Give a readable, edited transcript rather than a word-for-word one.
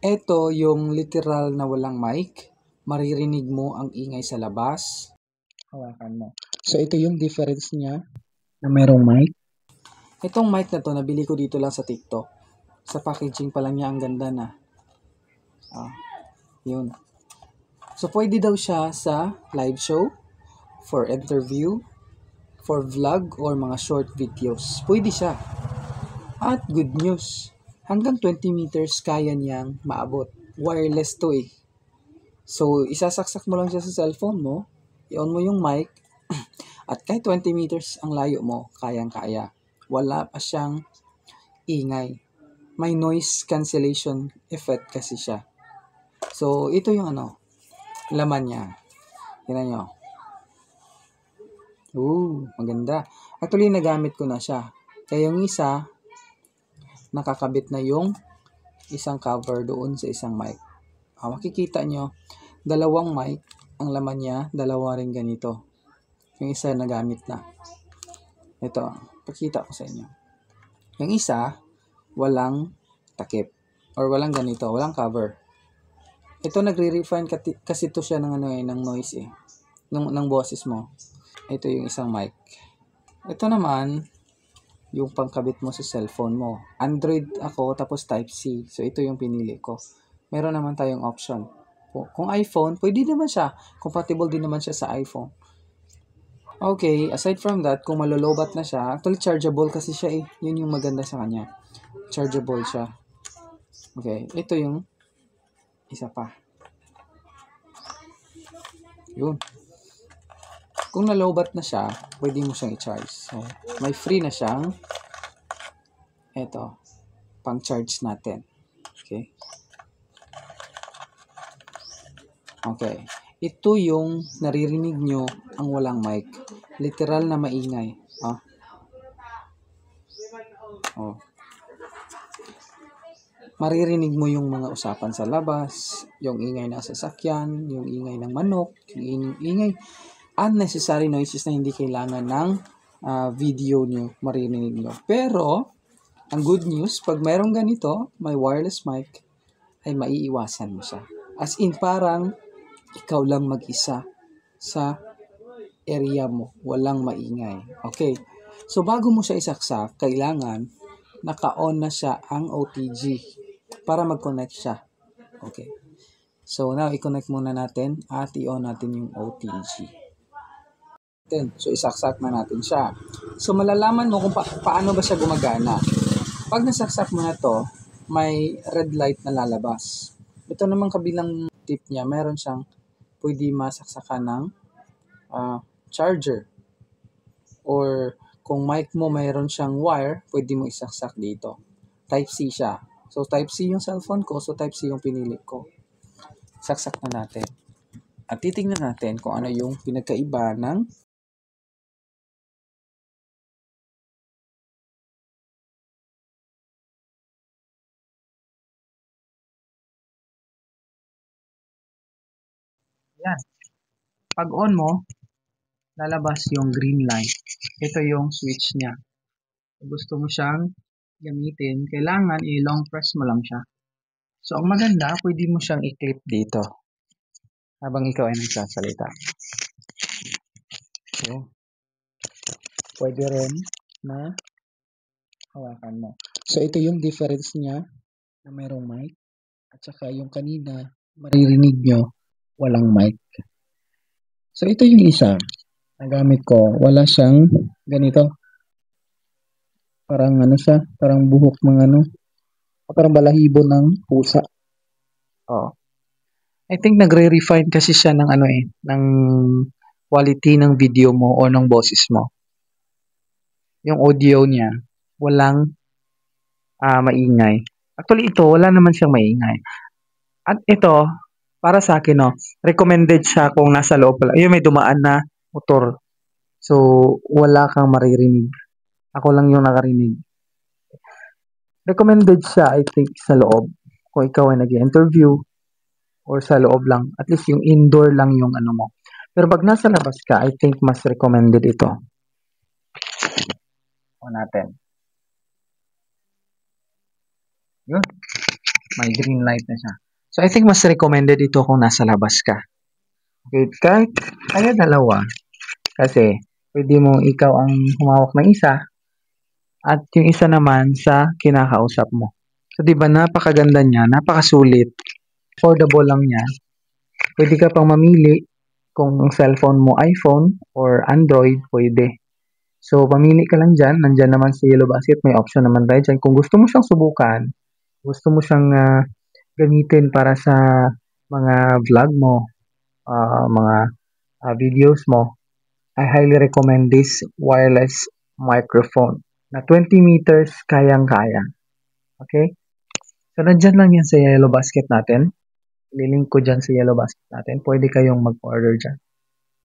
Ito yung literal na walang mic. Maririnig mo ang ingay sa labas. Hawakan mo. So, ito yung difference niya na merong mic. Itong mic na to, nabili ko dito lang sa TikTok. Sa packaging pa lang niya, ang ganda na. Yun. So, pwede daw siya sa live show, for interview, for vlog, or mga short videos. Pwede siya. At good news, hanggang 20 meters kaya niyang maabot. Wireless to eh. So, isasaksak mo lang siya sa cellphone mo, i-on mo yung mic, at kahit 20 meters ang layo mo, kayang-kaya. Wala pa siyang ingay. May noise cancellation effect kasi siya. So, ito yung laman niya. Tingnan nyo. Maganda. Actually, nagamit ko na siya. Kaya yung isa, nakakabit na yung isang cover doon sa isang mic. Makikita nyo, dalawang mic, ang laman niya, dalawa rin ganito. Yung isa nagamit na. Ito, pakita ko sa inyo. Yung isa, walang takip. Or walang ganito, walang cover. Ito nagre-refine kasi ito siya ng ng noise eh. Ng boses mo. Ito yung isang mic. Ito naman, yung pangkabit mo sa cellphone mo. Android ako, tapos Type-C. So, ito yung pinili ko. Meron naman tayong option. Kung iPhone, pwede naman siya. Compatible din naman siya sa iPhone. Okay, aside from that, kung malolobat na siya, actually chargeable kasi siya eh. Yun yung maganda sa kanya. Chargeable siya. Okay, ito yung isa pa. Yun. Kung nalobat na siya, pwede mo siyang i-charge. So, may free na siyang pang-charge natin. Okay. Okay. Ito yung naririnig nyo ang walang mic. Literal na maingay. Maririnig mo yung mga usapan sa labas, yung ingay ng sasakyan, yung ingay ng manok, yung ingay, unnecessary noises na hindi kailangan ng video nyo, maririnig nyo. Pero, ang good news, pag mayroong ganito, may wireless mic, ay maiiwasan mo siya. As in, parang ikaw lang mag-isa sa area mo, walang maingay. Okay, so bago mo siya isaksak, kailangan naka-on na siya ang OTG para mag-connect siya. Okay, so now i-connect muna natin at i-on natin yung OTG. So isaksak na natin siya. So malalaman mo kung paano ba siya gumagana. Pag nasaksak mo na to, may red light na lalabas. Ito naman kabilang tip niya, meron siyang pwede masaksakan ng charger. Or kung mic mo mayroon siyang wire, pwede mo isaksak dito. Type-C siya. So Type-C yung cellphone ko, so Type-C yung pinili ko. Saksak na natin. At titingnan natin kung ano yung pinagkaiba ng yan. Pag on mo, lalabas yung green light. Ito yung switch niya. Kung gusto mo siyang gamitin, kailangan i-long press mo lang siya. So, ang maganda, pwede mo siyang i-clip dito habang ikaw ay nagsasalita. So, pwede rin na hawakan mo. So, ito yung difference niya na mayroong mic at saka yung kanina maririnig nyo walang mic. So, ito yung isa na gamit ko. Wala siyang ganito. Parang siya, parang buhok ng parang balahibo ng pusa. I think nagre-refine kasi siya ng ng quality ng video mo o ng boses mo. Yung audio niya, walang maingay. Actually, ito, wala naman siyang maingay. At ito, para sa akin, recommended siya kung nasa loob pala. Yung may dumaan na motor. So, wala kang maririnig. Ako lang yung nakarinig. Recommended siya, I think, sa loob. Kung ikaw ay nag-interview or sa loob lang. At least yung indoor lang yung mo. Pero pag nasa labas ka, I think mas recommended ito. O natin. Yun. May green light na siya. So, I think mas recommended ito kung nasa labas ka. Okay, kahit kaya dalawa. Kasi, pwede mo ikaw ang humawak ng isa at yung isa naman sa kinakausap mo. So, di ba napakaganda niya, napakasulit, affordable lang niya. Pwede ka pang mamili kung ang cellphone mo iPhone or Android, pwede. So, pamili ka lang dyan. Nandyan naman sa Yellow Basket, may option naman tayo dyan. Kung gusto mo siyang subukan, gusto mo siyang gamitin para sa mga vlog mo, mga videos mo, I highly recommend this wireless microphone na 20 meters kayang-kaya. Okay? So, nandyan lang yan sa Yellow Basket natin. Lilink ko dyan sa Yellow Basket natin. Pwede kayong mag-order dyan.